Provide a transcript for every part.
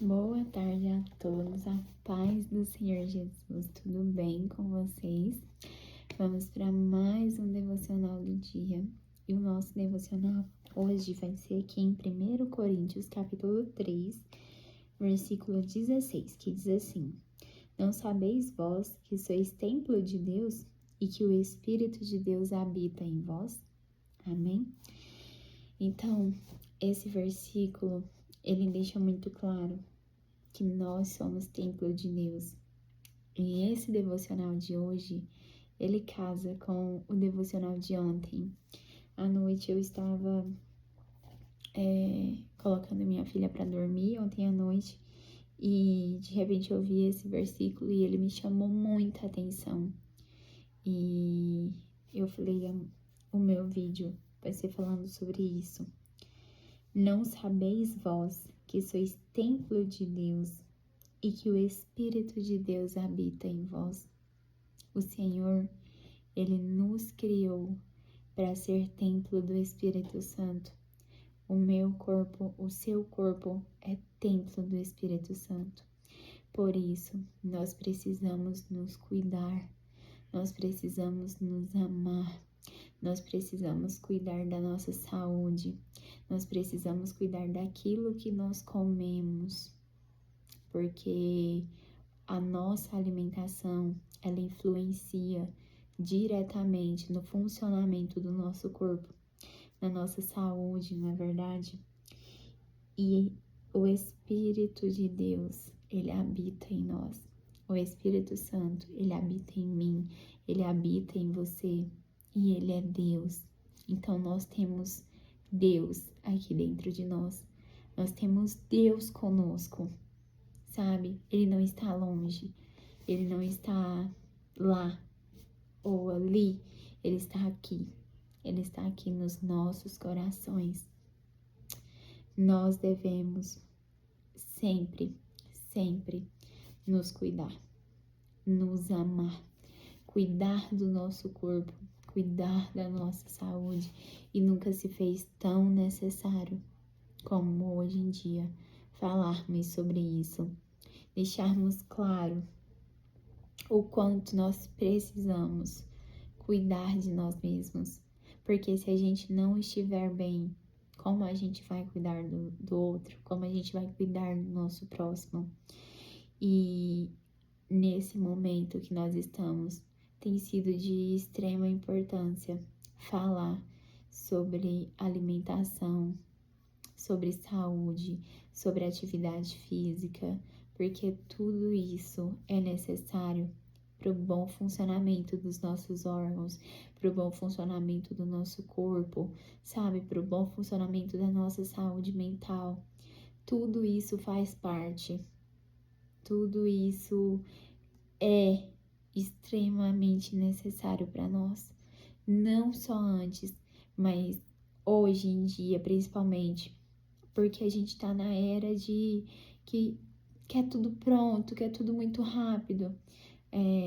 Boa tarde a todos, a paz do Senhor Jesus, tudo bem com vocês? Vamos para mais um devocional do dia, e o nosso devocional hoje vai ser aqui em 1 Coríntios, capítulo 3, versículo 16, que diz assim: Não sabeis vós que sois templo de Deus e que o Espírito de Deus habita em vós? Amém? Então, esse versículo, ele deixa muito claro que nós somos templo de Deus. E esse devocional de hoje, ele casa com o devocional de ontem. À noite eu estava colocando minha filha para dormir ontem à noite e de repente eu vi esse versículo e ele me chamou muita atenção. E eu falei, o meu vídeo vai ser falando sobre isso. Não sabeis vós que sois templo de Deus e que o Espírito de Deus habita em vós? O Senhor, Ele nos criou para ser templo do Espírito Santo. O meu corpo, o seu corpo é templo do Espírito Santo. Por isso, nós precisamos nos cuidar, nós precisamos nos amar, nós precisamos cuidar da nossa saúde, nós precisamos cuidar daquilo que nós comemos, porque a nossa alimentação, ela influencia diretamente no funcionamento do nosso corpo, na nossa saúde, não é verdade? E o Espírito de Deus, ele habita em nós. O Espírito Santo, ele habita em mim, ele habita em você e ele é Deus. Então nós temos Deus aqui dentro de nós. Nós temos Deus conosco, sabe? Ele não está longe, ele não está lá ou ali, ele está aqui. Ele está aqui nos nossos corações. Nós devemos sempre, sempre nos cuidar, nos amar, cuidar do nosso corpo, cuidar da nossa saúde. E nunca se fez tão necessário como hoje em dia falarmos sobre isso. Deixarmos claro o quanto nós precisamos cuidar de nós mesmos. Porque se a gente não estiver bem, como a gente vai cuidar do outro? Como a gente vai cuidar do nosso próximo? E nesse momento que nós estamos, tem sido de extrema importância falar sobre alimentação, sobre saúde, sobre atividade física, porque tudo isso é necessário para o bom funcionamento dos nossos órgãos, para o bom funcionamento do nosso corpo, sabe? Para o bom funcionamento da nossa saúde mental. Tudo isso faz parte. Tudo isso é extremamente necessário para nós. Não só antes, mas hoje em dia, principalmente. Porque a gente tá na era de que quer tudo pronto, quer tudo muito rápido.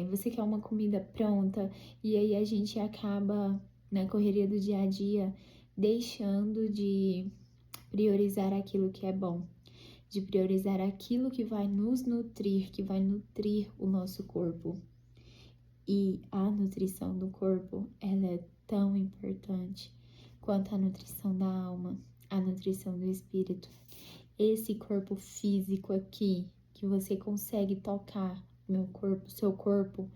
Você quer uma comida pronta e aí a gente acaba, na correria do dia a dia, deixando de priorizar aquilo que é bom, de priorizar aquilo que vai nos nutrir, que vai nutrir o nosso corpo. E a nutrição do corpo, ela é tão importante quanto a nutrição da alma, a nutrição do espírito. Esse corpo físico aqui, que você consegue tocar, meu corpo, seu corpo,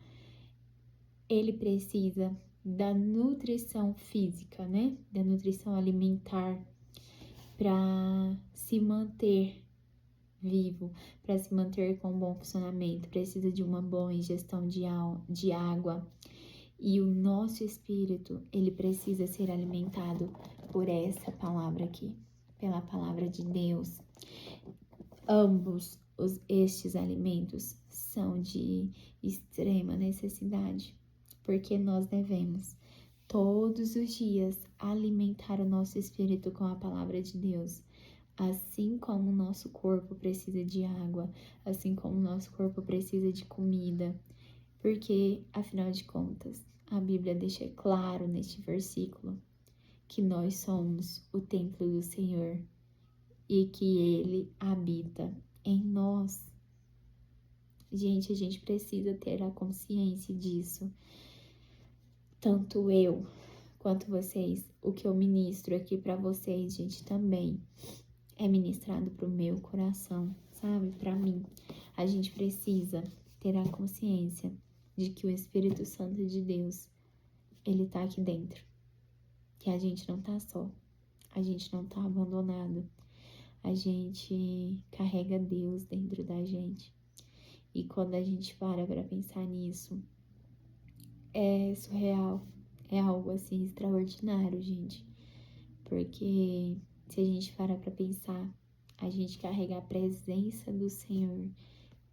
ele precisa da nutrição física, né? Da nutrição alimentar para se manter vivo, para se manter com um bom funcionamento. Precisa de uma boa ingestão de água. E o nosso espírito, ele precisa ser alimentado por essa palavra aqui, pela palavra de Deus. Ambos estes alimentos são de extrema necessidade, porque nós devemos todos os dias alimentar o nosso espírito com a palavra de Deus, assim como o nosso corpo precisa de água, assim como o nosso corpo precisa de comida, porque, afinal de contas, a Bíblia deixa claro neste versículo que nós somos o templo do Senhor e que Ele habita em Gente, a gente precisa ter a consciência disso. Tanto eu quanto vocês, o que eu ministro aqui pra vocês, gente, também é ministrado pro meu coração, sabe? Pra mim. A gente precisa ter a consciência de que o Espírito Santo de Deus, ele tá aqui dentro. Que a gente não tá só. A gente não tá abandonado. A gente carrega Deus dentro da gente. E quando a gente para pra pensar nisso, é surreal. É algo assim extraordinário, gente. Porque se a gente parar pra pensar, a gente carrega a presença do Senhor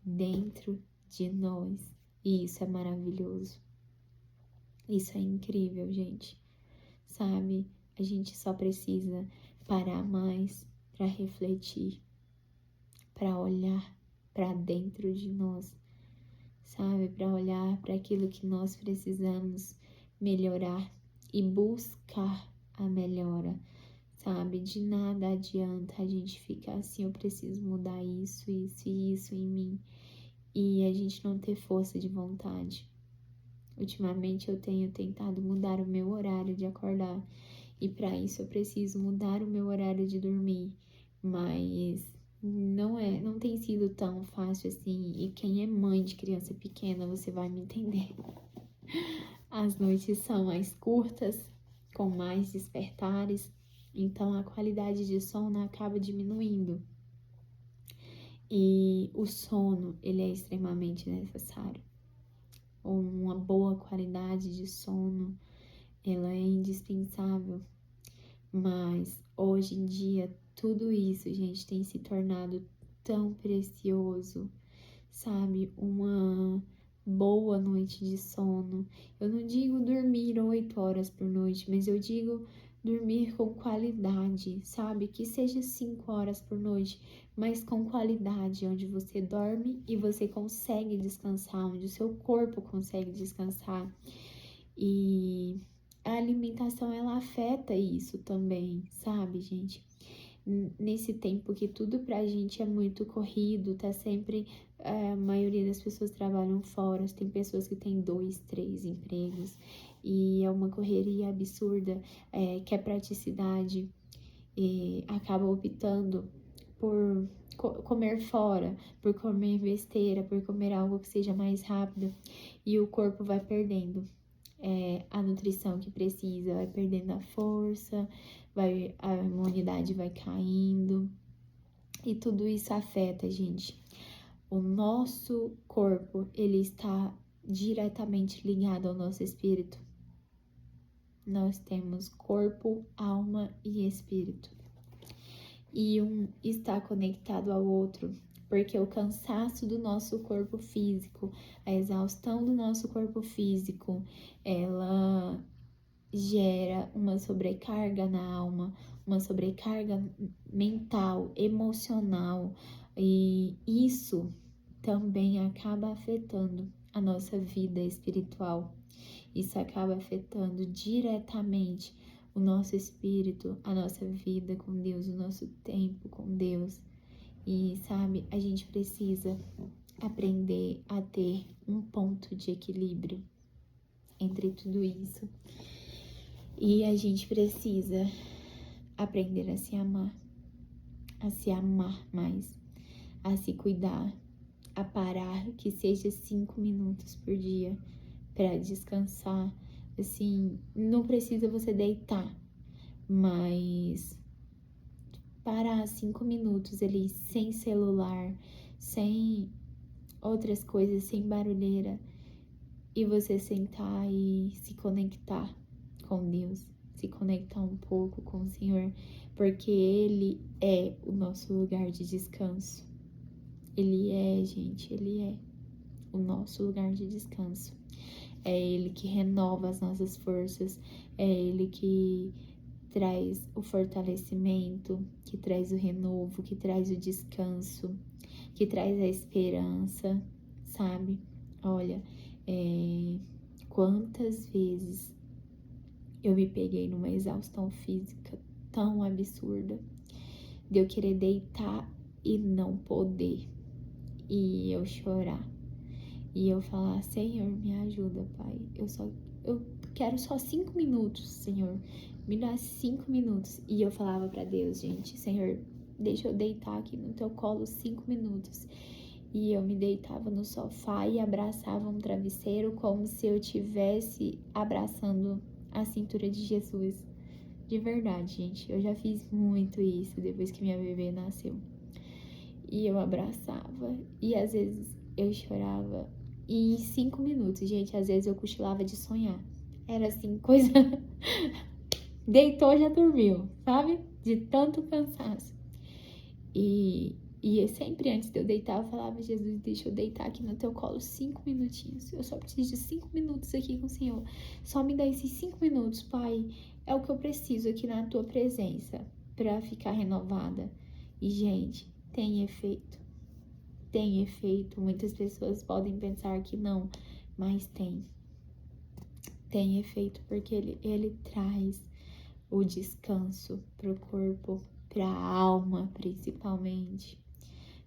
dentro de nós. E isso é maravilhoso. Isso é incrível, gente. Sabe? A gente só precisa parar mais para refletir, para olhar para dentro de nós, sabe? Para olhar para aquilo que nós precisamos melhorar e buscar a melhora, sabe? De nada adianta a gente ficar assim, eu preciso mudar isso, isso e isso em mim, e a gente não ter força de vontade. Ultimamente eu tenho tentado mudar o meu horário de acordar e para isso eu preciso mudar o meu horário de dormir, mas não tem sido tão fácil assim. E quem é mãe de criança pequena, você vai me entender. As noites são mais curtas, com mais despertares, então a qualidade de sono acaba diminuindo. E o sono, ele é extremamente necessário. Uma boa qualidade de sono, ela é indispensável. Mas hoje em dia, tudo isso, gente, tem se tornado tão precioso, sabe? Uma boa noite de sono. Eu não digo dormir 8 horas por noite, mas eu digo dormir com qualidade, sabe? Que seja 5 horas por noite, mas com qualidade, onde você dorme e você consegue descansar, onde o seu corpo consegue descansar. E a alimentação, ela afeta isso também, sabe, gente? Nesse tempo que tudo pra gente é muito corrido, tá sempre, a maioria das pessoas trabalham fora, tem pessoas que têm 2, 3 empregos, e é uma correria absurda, que é praticidade, e acaba optando por comer fora, por comer besteira, por comer algo que seja mais rápido, e o corpo vai perdendo a nutrição que precisa, vai perdendo a força, a imunidade vai caindo, e tudo isso afeta, gente. O nosso corpo, ele está diretamente ligado ao nosso espírito. Nós temos corpo, alma e espírito. E um está conectado ao outro, porque o cansaço do nosso corpo físico, a exaustão do nosso corpo físico, ela gera uma sobrecarga na alma, uma sobrecarga mental, emocional, e isso também acaba afetando a nossa vida espiritual. Isso acaba afetando diretamente o nosso espírito, a nossa vida com Deus, o nosso tempo com Deus. E sabe, a gente precisa aprender a ter um ponto de equilíbrio entre tudo isso. E a gente precisa aprender a se amar mais, a se cuidar, a parar, que seja 5 minutos por dia para descansar. Assim, não precisa você deitar, mas parar 5 minutos ali sem celular, sem outras coisas, sem barulheira, e você sentar e se conectar com Deus, se conectar um pouco com o Senhor, porque Ele é o nosso lugar de descanso. Ele é, gente, Ele é o nosso lugar de descanso. É Ele que renova as nossas forças, é Ele que traz o fortalecimento, que traz o renovo, que traz o descanso, que traz a esperança, sabe? Olha, quantas vezes eu me peguei numa exaustão física tão absurda, de eu querer deitar e não poder, e eu chorar, e eu falar: Senhor, me ajuda, Pai. Eu quero só 5 minutos, Senhor. Me dá 5 minutos. E eu falava pra Deus, gente: Senhor, deixa eu deitar aqui no teu colo 5 minutos. E eu me deitava no sofá e abraçava um travesseiro como se eu tivesse abraçando a cintura de Jesus. De verdade, gente. Eu já fiz muito isso depois que minha bebê nasceu. E eu abraçava. E às vezes eu chorava. E em 5 minutos, gente, às vezes eu cochilava de sonhar. Era assim, coisa... Deitou, já dormiu, sabe? De tanto cansaço. E sempre antes de eu deitar, eu falava: Jesus, deixa eu deitar aqui no teu colo 5 minutinhos. Eu só preciso de 5 minutos aqui com o Senhor. Só me dá esses 5 minutos, Pai. É o que eu preciso aqui na tua presença pra ficar renovada. E, gente, tem efeito. Tem efeito. Muitas pessoas podem pensar que não, mas tem. Tem efeito porque ele traz o descanso pro corpo, pra alma, principalmente,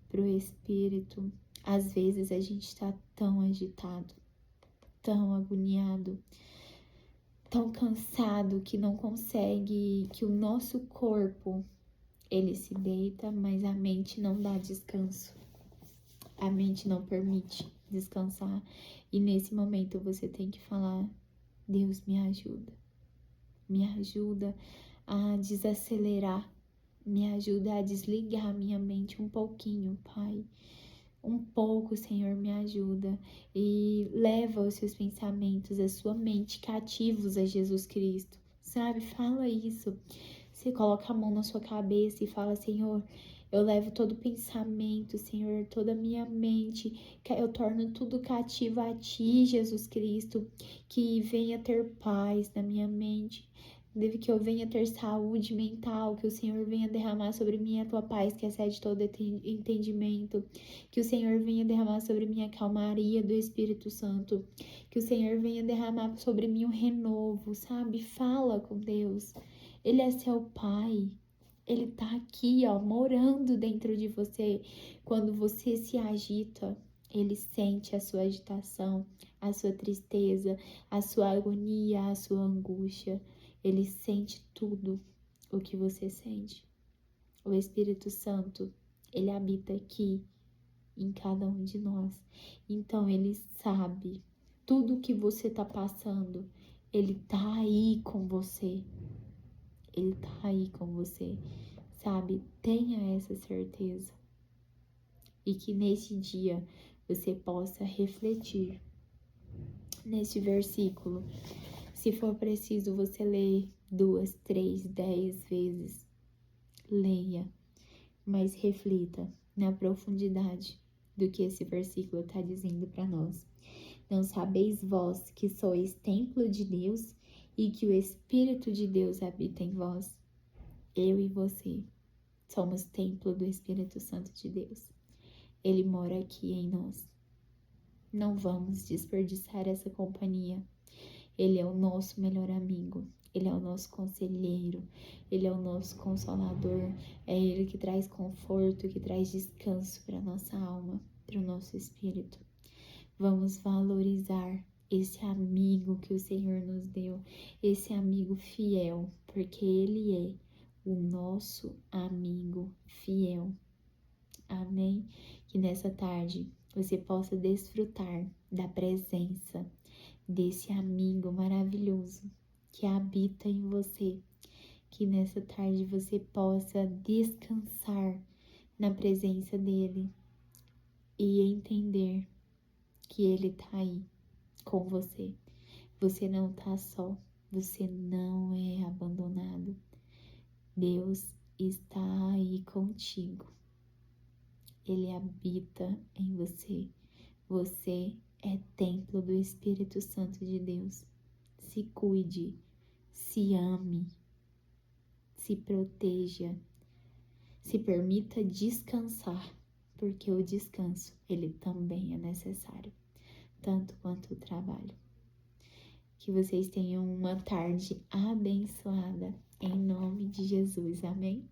pro espírito. Às vezes a gente tá tão agitado, tão agoniado, tão cansado que não consegue, que o nosso corpo, ele se deita, mas a mente não dá descanso. A mente não permite descansar. E nesse momento você tem que falar: Deus, me ajuda. Me ajuda a desacelerar. Me ajuda a desligar minha mente um pouquinho, Pai. Um pouco, Senhor, me ajuda. E leva os seus pensamentos, a sua mente cativos a Jesus Cristo. Sabe? Fala isso. Você coloca a mão na sua cabeça e fala: Senhor, eu levo todo pensamento, Senhor, toda a minha mente, eu torno tudo cativo a Ti, Jesus Cristo, que venha ter paz na minha mente, que eu venha ter saúde mental, que o Senhor venha derramar sobre mim a Tua paz, que excede todo entendimento, que o Senhor venha derramar sobre mim a calmaria do Espírito Santo, que o Senhor venha derramar sobre mim o renovo, sabe? Fala com Deus. Ele é seu Pai. Ele tá aqui, ó, morando dentro de você. Quando você se agita, ele sente a sua agitação, a sua tristeza, a sua agonia, a sua angústia. Ele sente tudo o que você sente. O Espírito Santo, ele habita aqui em cada um de nós. Então, ele sabe tudo o que você tá passando. Ele tá aí com você. Ele tá aí com você, sabe? Tenha essa certeza. E que neste dia você possa refletir neste versículo. Se for preciso você ler 2, 3, 10 vezes, leia, mas reflita na profundidade do que esse versículo está dizendo para nós. Não sabeis vós que sois templo de Deus e que o Espírito de Deus habita em vós? Eu e você somos templo do Espírito Santo de Deus. Ele mora aqui em nós. Não vamos desperdiçar essa companhia. Ele é o nosso melhor amigo. Ele é o nosso conselheiro. Ele é o nosso consolador. É Ele que traz conforto, que traz descanso para nossa alma, para o nosso espírito. Vamos valorizar esse amigo que o Senhor nos deu, esse amigo fiel, porque Ele é o nosso amigo fiel. Amém? Que nessa tarde você possa desfrutar da presença desse amigo maravilhoso que habita em você. Que nessa tarde você possa descansar na presença dele e entender que ele tá aí com você. Você não tá só, você não é abandonado. Deus está aí contigo. Ele habita em você. Você é templo do Espírito Santo de Deus. Se cuide, se ame, se proteja, se permita descansar, porque o descanso, ele também é necessário, tanto quanto o trabalho. Que vocês tenham uma tarde abençoada, em nome de Jesus, amém?